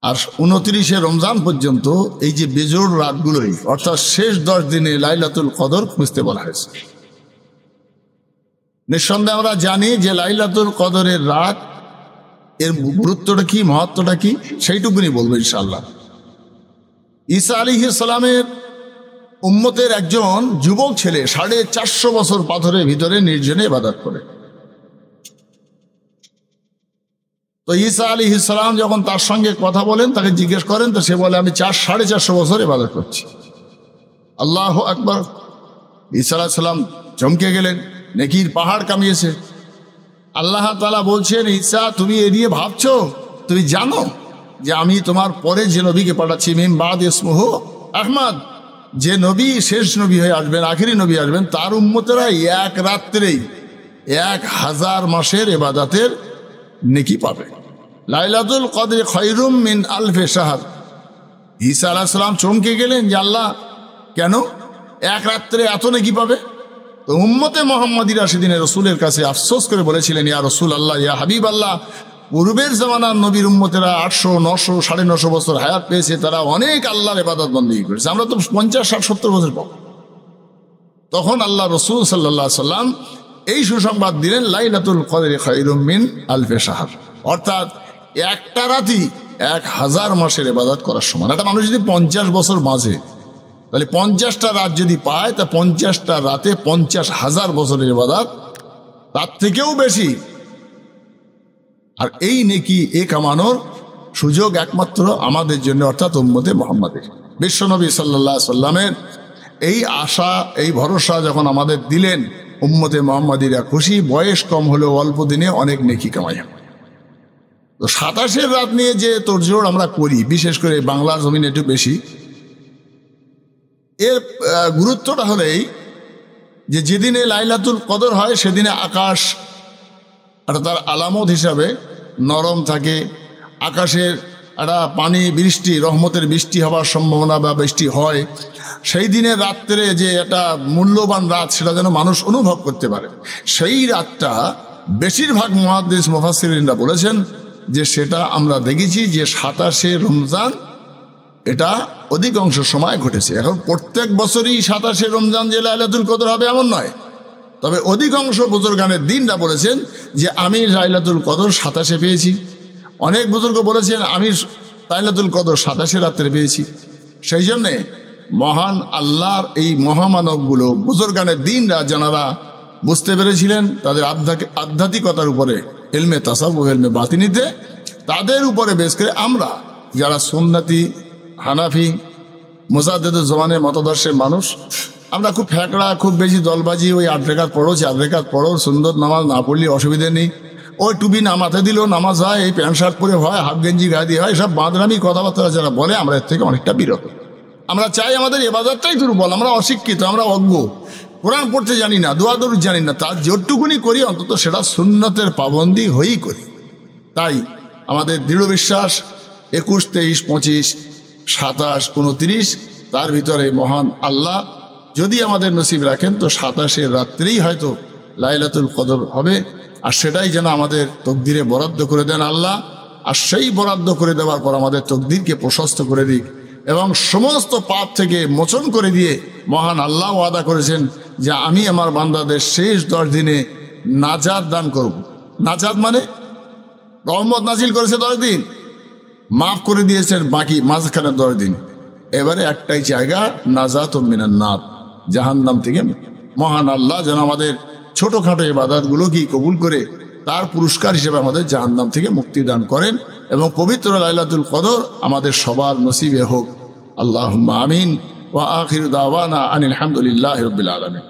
আর 29শে রমজান পর্যন্ত এই যে বেজোড় রাতগুলোই অর্থাৎ শেষ 10 দিনে লাইলাতুল কদর খুঁজতে বলা হয়েছে। নিঃসন্দেহে আমরা জানি যে লাইলাতুল কদরের রাত এর গুরুত্বটা কি, মহত্বটা কি, সেইটুকুনি বলবো ইনশাআল্লাহ। ঈসা আলাইহিস সালামের উম্মতের একজন যুবক ছেলে 450 বছর পাথরের ভিতরে নির্জনে ইবাদত করে। তো ঈসা আলাইহিস সালাম যখন তার সঙ্গে কথা বলেন, তাকে জিজ্ঞেস করেন, তো সে বলে আমি 450 বছর ইবাদত করছি। আল্লাহু আকবার। ঈসা আলাইহিস সালাম চমকে গেলেন, নেকির পাহাড় কামিয়েছে। আল্লাহ তাআলা বলছেন, ঈসা তুমি এ নিয়ে ভাবছো? তুমি জানো যে আমি তোমার পরে যে নবীকে পাঠাচ্ছি, মিন বাদ ইসমুহু আহমদ, যে নবী শেষ নবী হয়ে আসবেন, আখেরি নবী আসবেন, তার উম্মতেরা এক রাত্রেই 1000 মাসের ইবাদতের নেকি পাবে। লাইলাতুল কদর খায়রুম মিন আলফি শাহর। ঈসা আলাইহিস সালাম চমকে গেলেন যে আল্লাহ, কেন এক রাত্রে এত নেকি পাবে? তো উম্মতে মুহাম্মাদিরা সেদিনে রসুলের কাছে আফসোস করে বলেছিলেন, ইয়া রসুল আল্লাহ, ইয়া হাবিব আল্লাহ, পূর্বের জামানার নবীর উম্মতেরা 800, 900, 950 বছর হায়াত পেয়েছে, তারা অনেক আল্লাহর ইবাদত বন্দেগী করেছে, আমরা তো 50, 60, 70 বছর পাবো। তখন আল্লাহ রসুল সাল্লাল্লাহু আলাইহি সাল্লাম এই সুসংবাদ দিলেন, লাইলাতুল কদর খায়রুম মিন আলফি শাহর, অর্থাৎ একটা রাতই 1000 মাসের ইবাদত করার সমান। একটা মানুষ যদি 50 বছর বাঁচে, তাহলে 50টা রাত যদি পায়, তা 50টা রাতে 50,000 বছরের ইবাদত, তার থেকেও বেশি। আর এই নেকি কামানোর সুযোগ একমাত্র আমাদের জন্য, অর্থাৎ উম্মতে মুহাম্মাদের। বিশ্বনবী সাল্লাল্লাহু আলাইহি সাল্লামের এই আশা, এই ভরসা যখন আমাদের দিলেন, উম্মতে মুহাম্মাদিরা খুশি, বয়স কম হলেও অল্প দিনে অনেক নেকি কামাই। তো 27 রাত নিয়ে যে তোড়জোড় আমরা করি, বিশেষ করে বাংলার জমিনে একটু বেশি, এর গুরুত্বটা হলেই যে যেদিনে লাইলাতুল কদর হয় সেদিনে আকাশ আর তার আলামত হিসাবে নরম থাকে, আকাশের একটা পানি বৃষ্টি, রহমতের বৃষ্টি হওয়ার সম্ভাবনা বা বৃষ্টি হয়। সেই দিনের রাত্রে যে একটা মূল্যবান রাত, সেটা যেন মানুষ অনুভব করতে পারে। সেই রাতটা বেশিরভাগ মুহাদ্দিস মুফাসসিরিনরা বলেছেন যে সেটা আমরা দেখেছি যে 27শে রমজান এটা অধিকাংশ সময় ঘটেছে। এখন প্রত্যেক বছরই 27শে রমজান যে লাইলাতুল কদর হবে এমন নয়, তবে অধিকাংশ বুজুর্গানের দিনরা বলেছেন যে আমি লাইলাতুল কদর 27শে পেয়েছি। অনেক বুজুর্গ বলেছেন আমি লাইলাতুল কদর 27শে রাত্রে পেয়েছি। সেই জন্যে মহান আল্লাহর এই মহামানবগুলো, বুজুর্গানের দিনরা যারা বুঝতে পেরেছিলেন তাদের আধ্যাত্মিকতার উপরে, ইলমে তাসাউফ, ইলমে বাতিনিতে, তাদের উপরে বেশ করে আমরা যারা সুন্নতি, হানাফি, মুজাদ্দিদুজ জামানের মতাদর্শের মানুষ, আমরা খুব ফ্যাকড়া, খুব বেশি দলবাজি, ওই 8 রেখাত পড়ো, 4 রেখাত পড়ো, সুন্দর নামাজ না পড়লে অসুবিধে নেই, ওই টুপি না মাথায় দিলেও নামাজ হয়, এই প্যান্ট শার্ট পরে হয়, হাফ গেঞ্জি গায়ে দিয়ে হয়, সব বাঁদরামি কথাবার্তা যারা বলে, আমরা এর থেকে অনেকটা বিরত। আমরা চাই আমাদের ইবাদতটাই দুর্বল, আমরা অশিক্ষিত, আমরা অজ্ঞ, কোরআন পড়তে জানি না, দোয়া দরুদ জানি না, তার যেটুকুনি করি অন্তত সেটা সুন্নতের পাবন্দি হয়েই করি। তাই আমাদের দৃঢ় বিশ্বাস 21, 23, 25, 27, 29 তার ভিতরে মহান আল্লাহ যদি আমাদের নসিব রাখেন তো 27-এর রাত্রেই হয়তো লাইলাতুল কদর হবে। আর সেটাই যেন আমাদের তকদিরে বরাদ্দ করে দেন আল্লাহ। আর সেই বরাদ্দ করে দেওয়ার পর আমাদের তকদিরকে প্রশস্ত করে দিক এবং সমস্ত পাপ থেকে মোচন করে দিয়ে মহান আল্লাহ ওয়াদা করেছেন যে আমি আমার বান্দাদের শেষ 10 দিনে নাজাত দান করব। নাজাত মানে রহমত নাজিল করেছে 10 দিন, মাফ করে দিয়েছেন বাকি মাঝখানে 10 দিন। এবারে একটাই জায়গা, নাজাত মিনান নার, জাহান্নাম থেকে। মহান আল্লাহ যেন আমাদের ছোটখাটো ইবাদতগুলো কি কবুল করে তার পুরস্কার হিসেবে আমাদের জাহান্নাম থেকে মুক্তি দান করেন এবং পবিত্র লাইলাতুল কদর আমাদের সবার নসিবে হোক। আল্লাহুম্মা আমিন। ওয়া আখিরু দাওয়ানা আনিল হামদুলিল্লাহি রাব্বিল আলামিন।